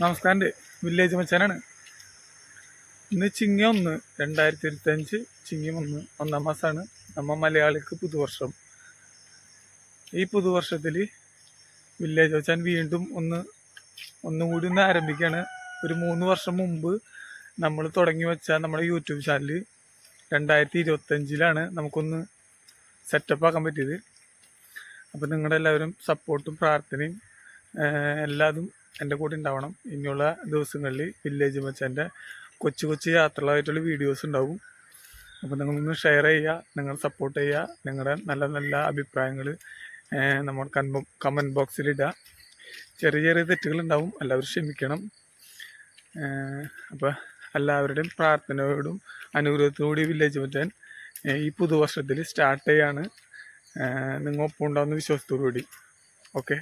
നമസ്കാരം. വില്ലേജ് മച്ചാനാണ്. ഇന്ന് ചിങ്ങ 1 2025 ചിങ്ങം 1 ഒന്നാം മാസമാണ്. നമ്മ മലയാളിക്ക് പുതുവർഷം. ഈ പുതുവർഷത്തിൽ വില്ലേജ് മച്ചാൻ വീണ്ടും ഒന്നുകൂടി ആരംഭിക്കുകയാണ്. ഒരു 3 വർഷം മുമ്പ് നമ്മൾ തുടങ്ങി വെച്ച നമ്മുടെ യൂട്യൂബ് ചാനൽ 2025 നമുക്കൊന്ന് സെറ്റപ്പ് ആക്കാൻ പറ്റിയത്. അപ്പോൾ നിങ്ങളുടെ എല്ലാവരും സപ്പോർട്ടും പ്രാർത്ഥനയും എല്ലാതും എൻ്റെ കൂടെ ഉണ്ടാവണം. ഇനിയുള്ള ദിവസങ്ങളിൽ വില്ലേജ് മച്ചാൻ്റെ കൊച്ചു യാത്രകളായിട്ടുള്ള വീഡിയോസ് ഉണ്ടാവും. അപ്പോൾ നിങ്ങളൊന്ന് ഷെയർ ചെയ്യുക, നിങ്ങൾ സപ്പോർട്ട് ചെയ്യുക, നിങ്ങളുടെ നല്ല നല്ല അഭിപ്രായങ്ങൾ നമ്മൾ കമൻറ്റ് ബോക്സിലിടുക. ചെറിയ തെറ്റുകളുണ്ടാവും, എല്ലാവരും ക്ഷമിക്കണം. അപ്പോൾ എല്ലാവരുടെയും പ്രാർത്ഥനയോടും അനുഗ്രഹത്തോടുകൂടി വില്ലേജ് മച്ചാൻ ഈ പുതുവർഷത്തിൽ സ്റ്റാർട്ട് ചെയ്യാണ്. നിങ്ങൾ ഒപ്പം ഉണ്ടാവുന്ന വിശ്വാസത്തോടു കൂടി. ഓക്കെ.